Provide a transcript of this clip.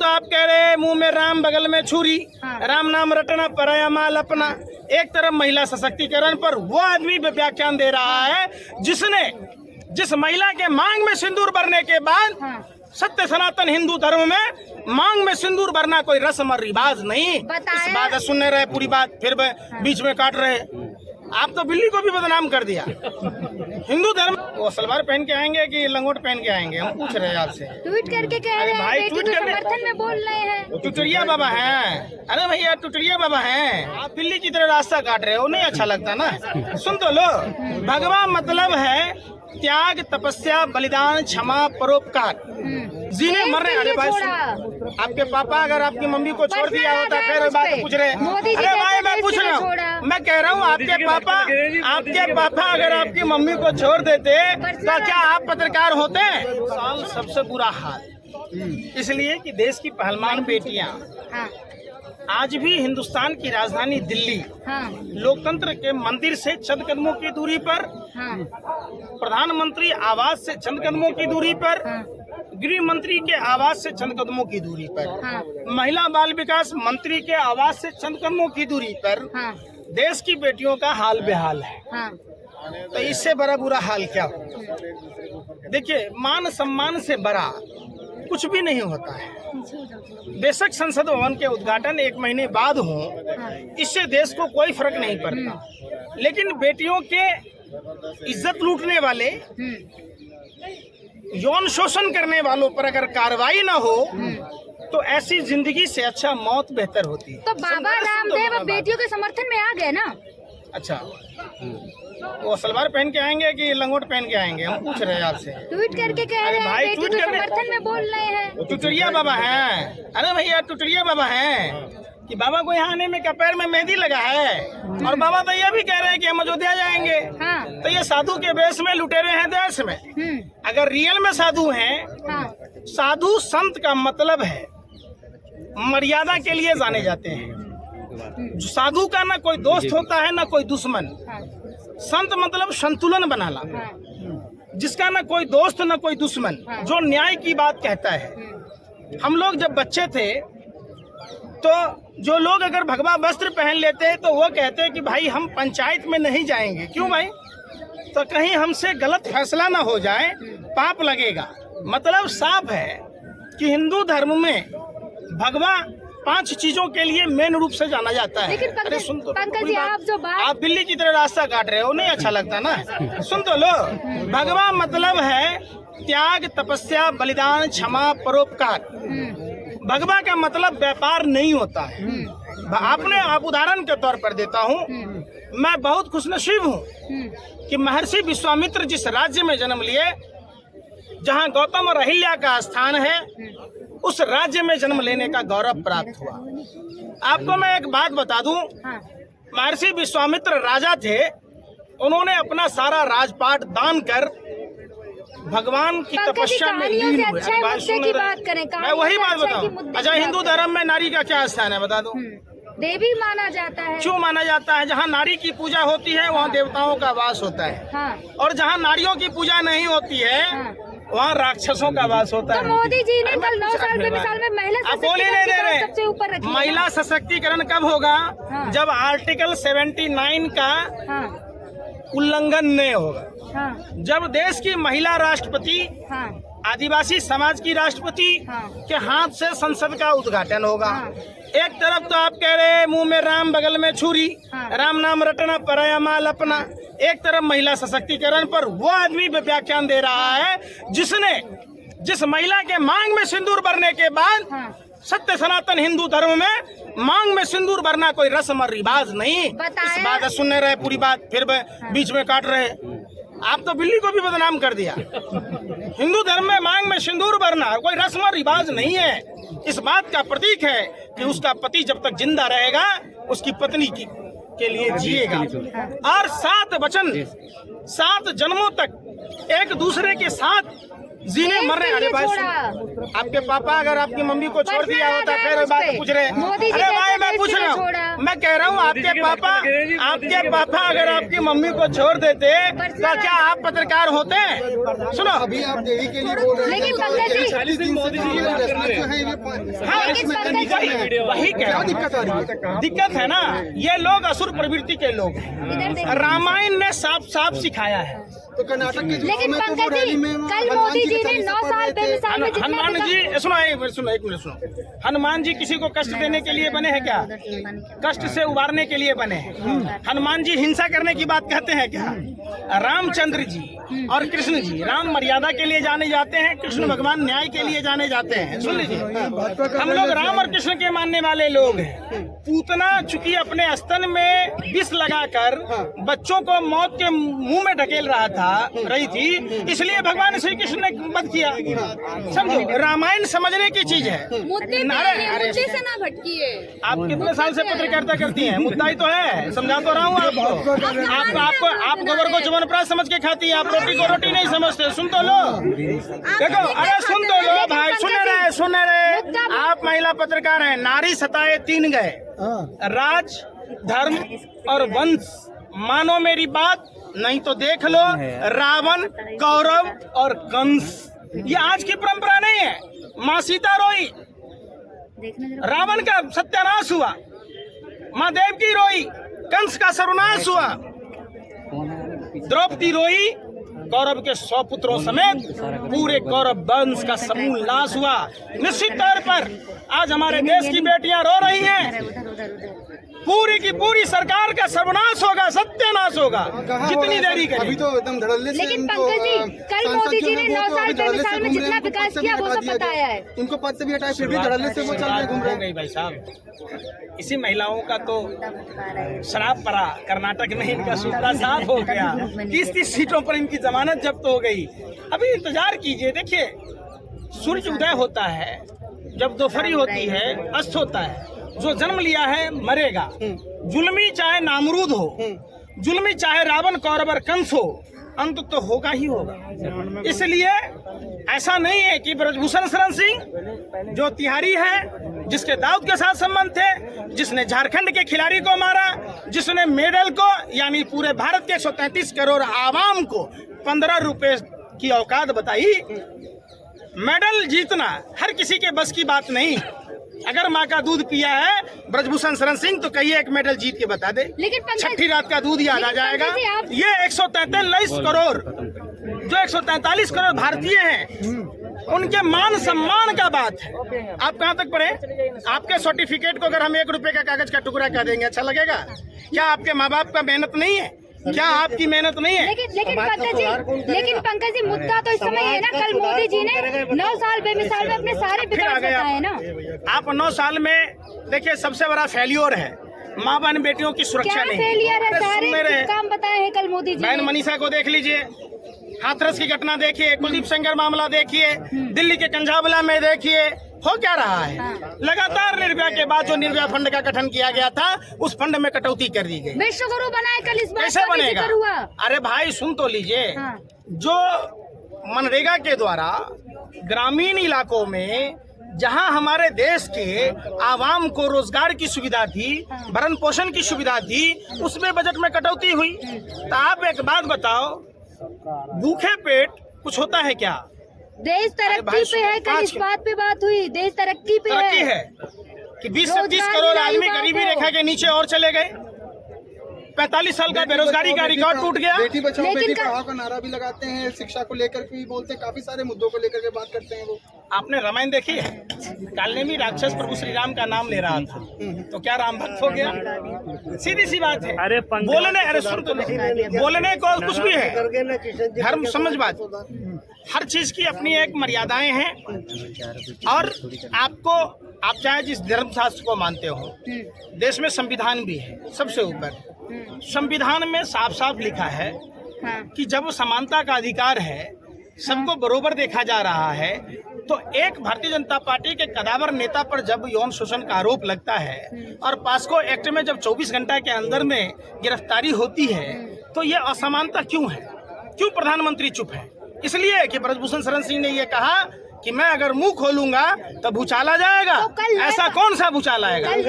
आप कह रहे मुंह में राम बगल में छुरी, राम नाम रटना पराया माल अपना। एक तरफ महिला सशक्तिकरण पर वो आदमी व्याख्यान दे रहा है जिस महिला के मांग में सिंदूर भरने के बाद सत्य सनातन हिंदू धर्म में मांग में सिंदूर भरना कोई रस्म और रिवाज नहीं। इस बात सुनने रहे पूरी बात, फिर बीच में काट रहे। आप तो बिल्ली को भी बदनाम कर दिया। हिंदू धर्म वो सलवार पहन के आएंगे कि लंगोट पहन के आएंगे, हम पूछ रहे हैं आपसे। ट्वीट करके कह रहे हैं भाई, ट्वीट करके समर्थन में बोल रहे हैं। टुटुरिया बाबा हैं। अरे भैया टुटुरिया बाबा हैं, आप बिल्ली की तरह रास्ता काट रहे हो, नहीं अच्छा लगता ना। सुन तो लो, भगवान मतलब है त्याग, तपस्या, बलिदान, क्षमा, परोपकार। जीने मरने। अरे भाई आपके पापा अगर आपकी मम्मी को छोड़ दिया होता, फिर बात पूछ रहे। अरे भाई मैं पूछ रहा हूँ, मैं कह रहा हूँ आपके पापा अगर आपकी मम्मी को छोड़ देते तो क्या आप पत्रकार होते? साल सबसे बुरा हाल इसलिए कि देश की पहलवान बेटियां आज भी हिंदुस्तान की राजधानी दिल्ली लोकतंत्र के मंदिर से चंद कदमों की दूरी पर, प्रधानमंत्री आवास से चंद कदमों की दूरी पर, गृह मंत्री के आवास से चंद कदमों की दूरी पर, महिला बाल विकास मंत्री के आवास से चंद कदमों की दूरी पर देश की बेटियों का हाल बेहाल है। तो इससे बड़ा बुरा हाल क्या हो? देखिए, मान सम्मान से बड़ा कुछ भी नहीं होता है। बेशक संसद भवन के उद्घाटन 1 महीने बाद हो, इससे देश को कोई फर्क नहीं पड़ता, लेकिन बेटियों के इज्जत लूटने वाले, यौन शोषण करने वालों पर अगर कार्रवाई न हो तो ऐसी जिंदगी से अच्छा मौत बेहतर होती है। तो बाबा रामदेव बेटियों के समर्थन में आ गए ना। अच्छा, वो सलवार पहन के आएंगे कि लंगोट पहन के आएंगे, हम पूछ रहे हैं आपसे। ट्वीट करके कह रहे हैं भाई, ट्वीट करके समर्थन में बोल रहे हैं। टुटुरिया बाबा हैं। अरे भैया टुटुरिया बाबा हैं कि बाबा को यहाँ आने में क्या पैर में मेहंदी लगा है? और बाबा तो ये भी कह रहे हैं कि हम अयोध्या जाएंगे। तो ये साधु के वेश में लुटेरे हैं देश में। अगर रियल में साधु हैं, साधु संत का मतलब है मर्यादा के लिए जाने जाते हैं। साधु का ना कोई दोस्त होता है ना कोई दुश्मन। संत मतलब संतुलन बनाना, जिसका ना कोई दोस्त ना कोई दुश्मन, जो न्याय की बात कहता है। हम लोग जब बच्चे थे तो जो लोग अगर भगवा वस्त्र पहन लेते हैं तो वो कहते हैं कि भाई हम पंचायत में नहीं जाएंगे। क्यों भाई? तो कहीं हमसे गलत फैसला ना हो जाए, पाप लगेगा। मतलब साफ है कि हिंदू धर्म में भगवा 5 चीजों के लिए मेन रूप से जाना जाता है। अरे सुन तो, आप बिल्ली की तरह रास्ता काट रहे हो, नहीं अच्छा लगता ना। सुन तो लो, भगवान मतलब है त्याग, तपस्या, बलिदान, क्षमा, परोपकार। भगवा का मतलब व्यापार नहीं होता है। आप उदाहरण के तौर पर देता हूँ, मैं बहुत खुशनसीब हूँ कि महर्षि विश्वामित्र जिस राज्य में जन्म लिए, जहाँ गौतम और अहिल्या का स्थान है, उस राज्य में जन्म लेने का गौरव प्राप्त हुआ। आपको मैं एक बात बता दूं, महर्षि विश्वामित्र राजा थे। उन्होंने अपना सारा राजपाट दान कर भगवान की तपस्या में लीन हुए। मैं वही बात बताऊं। अच्छा, हिंदू धर्म में नारी का क्या स्थान है बता दो? देवी माना जाता है। क्यों माना जाता है? जहाँ नारी की पूजा होती है वहाँ देवताओं का वास होता है। और जहाँ नारियों की पूजा नहीं होती है वहाँ राक्षसों का वास होता है। तो मोदी जी ने कल 9 साल में महिला सशक्तिकरण सबसे ऊपर रखा। महिला सशक्तिकरण कब होगा? जब आर्टिकल 79 का उल्लंघन नहीं होगा। जब देश की महिला राष्ट्रपति, आदिवासी समाज की राष्ट्रपति के हाथ से संसद का उद्घाटन होगा। एक तरफ तो आप कह रहे हैं मुंह में राम बगल में छुरी, राम नाम रटना पराया माल अपना। एक तरफ महिला सशक्तिकरण पर वो आदमी व्याख्यान दे रहा है जिस महिला के मांग में सिंदूर भरने के बाद सत्य सनातन हिंदू धर्म में मांग में सिंदूर भरना कोई रस्म और रिवाज नहीं। इस बात सुनने रहे पूरी बात, फिर बीच में काट रहे। आप तो बिल्ली को भी बदनाम कर दिया। हिंदू धर्म में मांग में सिंदूर भरना कोई रस्म और रिवाज नहीं है। इस बात का प्रतीक है कि उसका पति जब तक जिंदा रहेगा उसकी पत्नी के लिए जिएगा। और 7 वचन 7 जन्मों तक एक दूसरे के साथ जीने मर रहे। अरे भाई आपके पापा अगर आपकी मम्मी को छोड़ दिया होता फिर बात पूछ रहे। अरे भाई मैं पूछ रहा हूँ, मैं कह रहा हूँ आपके पापा अगर आपकी मम्मी को छोड़ देते तो क्या आप पत्रकार होते? सुनो, अभी आप देवी के लिए बोल रहे हैं, लेकिन पंकज जी, 40 दिन मोदी जी वही क्या दिक्कत आ रही है? दिक्कत है ना, ये लोग असुर प्रवृत्ति के लोग हैं। इधर देखो। रामायण ने साफ साफ सिखाया है। तो कर्नाटक के लेकिन चुनाव में तो वो पंकज जी, रैली में कल मोदी जी ने 9 साल बेमिसाल में जितना हनुमान जी सुनो एक मिनट सुनो, हनुमान जी किसी को कष्ट देने के लिए बने हैं क्या? कष्ट से उबारने के लिए बने हैं। हनुमान जी हिंसा करने की बात कहते हैं क्या? रामचंद्र जी और कृष्ण जी, राम मर्यादा के लिए जाने जाते हैं, कृष्ण भगवान न्याय के लिए जाने जाते हैं। सुन लीजिए, हम लोग राम और कृष्ण के मानने वाले लोग हैं। पूतना चूंकि अपने स्तन में विष लगाकर बच्चों को मौत के मुंह में ढकेल रही थी, इसलिए भगवान श्री कृष्ण ने वध किया। समझो, रामायण समझने की चीज है। मुद्दे अरे से ना भटकिए। आप कितने साल से पत्रकारिता करती हैं? मुद्दा ही तो है, समझा तो रहा हूँ आपको। आप गोबर को चवनप्राश समझ के खाती है, आप रोटी को रोटी नहीं समझते। सुन तो लो, देखो, अरे सुन तो लो भाई, सुन रहे आप महिला पत्रकार हैं। नारी सताए 3 गए, राज, धर्म और वंश। मानो मेरी बात, नहीं तो देख लो रावण, कौरव और कंस। ये आज की परंपरा नहीं है। माँ सीता रोई, रावण का सत्यानाश हुआ। माँ देवकी रोई, कंस का सर्वनाश हुआ। द्रौपदी रोई, कौरव के 100 पुत्रों समेत पूरे कौरव वंश का समूल नाश हुआ। निश्चित तौर पर आज हमारे देश की बेटियां रो रही हैं। पूरी की पूरी सरकार का सर्वनाश होगा, सत्यानाश होगा। कितनी देरी करें? अभी तो एकदम धड़ल्ले से। लेकिन पंकज जी, कल मोदी जी ने 9 साल बेमिसाल में जितना विकास किया वो सब बताया है। उनको पद से भी हटाया, फिर भी धड़ल्ले से वो चल रहे घूम रहे हैं। भाई साहब, इसी महिलाओं का तो शराब पड़ा कर्नाटक में, इनका सूखा साफ हो गया। 30 सीटों पर इनकी जमानत जब्त हो गई। अभी इंतजार कीजिए, देखिए सूर्य उदय होता है, जब दोपहरी होती है अस्त होता है। जो जन्म लिया है मरेगा। जुल्मी चाहे नामरूद हो, जुल्मी चाहे रावण, कौरव और कंस हो, अंत तो होगा ही होगा। इसलिए ऐसा नहीं है कि ब्रजभूषण शरण सिंह जो तिहारी है, जिसके दाऊद के साथ संबंध थे, जिसने झारखंड के खिलाड़ी को मारा, जिसने मेडल को यानी पूरे भारत के 133 करोड़ आवाम को 15 रुपए की औकात बताई। मेडल जीतना हर किसी के बस की बात नहीं। अगर माँ का दूध पिया है ब्रजभूषण शरण सिंह तो कहिए एक मेडल जीत के बता दे। लेकिन छठी रात का दूध याद आ जाएगा। ये 143 करोड़ जो 143 करोड़ भारतीय हैं, उनके मान सम्मान का बात है। आप कहाँ तक पढ़े? आपके सर्टिफिकेट को अगर हम 1 रुपए का कागज का टुकड़ा कह देंगे, अच्छा लगेगा क्या? आपके माँ बाप का मेहनत नहीं है क्या? आपकी मेहनत नहीं है? लेकिन पंकज जी, मुद्दा तो इस समय है ना, कल मोदी जी ने 9 साल बेमिसाल में अपने सारे विकास बताए ना। आप 9 साल में देखिए, सबसे बड़ा फेल्योर है माँ बहन बेटियों की सुरक्षा नहीं। फेलियर है? सारे काम बताए हैं कल मोदी जी। बहन मनीषा को देख लीजिए, हाथरस की घटना देखिए, कुलदीप सेंगर मामला देखिए, दिल्ली के कंझावला में देखिए, हो क्या रहा है? लगातार निर्भया के बाद जो निर्भया फंड का गठन किया गया था, उस फंड में कटौती कर दी गई। विश्व गुरु बनाए कल, इस बात कैसे बनेगा? अरे भाई सुन तो लीजिए, जो मनरेगा के द्वारा ग्रामीण इलाकों में जहां हमारे देश के आवाम को रोजगार की सुविधा थी, भरण पोषण की सुविधा थी, उसमें बजट में कटौती हुई। तो आप एक बात बताओ, भूखे पेट कुछ होता है क्या? देश तरक्की पे है, कल इस बात पे बात हुई, देश तरक्की पे है कि 20 से 30 करोड़ आदमी गरीबी रेखा के नीचे और चले गए। 45 साल का बेरोजगारी का रिकॉर्ड टूट गया। बेटी बचाओ बेटी पढ़ाओ का नारा भी लगाते हैं, शिक्षा को लेकर भी बोलते हैं, काफी सारे मुद्दों को लेकर के बात करते हैं वो। आपने रामायण देखी है? काल में राक्षस प्रभु श्री राम का नाम ले रहा था तो क्या राम भक्त हो गया? सीधी सी बात है। अरे सुन तो, बोलने को कुछ भी है, धर्म समझ बात, हर चीज की अपनी एक मर्यादाएं हैं। और आप चाहे जिस धर्म शास्त्र को मानते हो, देश में संविधान भी है सबसे ऊपर। संविधान में साफ साफ लिखा है कि जब समानता का अधिकार है, सबको बरोबर देखा जा रहा है, तो एक भारतीय जनता पार्टी के कदावर नेता पर जब यौन शोषण का आरोप लगता है और पास्को एक्ट में जब 24 घंटा के अंदर में गिरफ्तारी होती है, तो ये असमानता क्यों है? क्यों प्रधानमंत्री चुप है? इसलिए कि ब्रजभूषण शरण सिंह ने ये कहा कि मैं अगर मुंह खोलूंगा तो भूचाल आ जाएगा। तो कल ऐसा कौन सा भूचाल आएगा? कल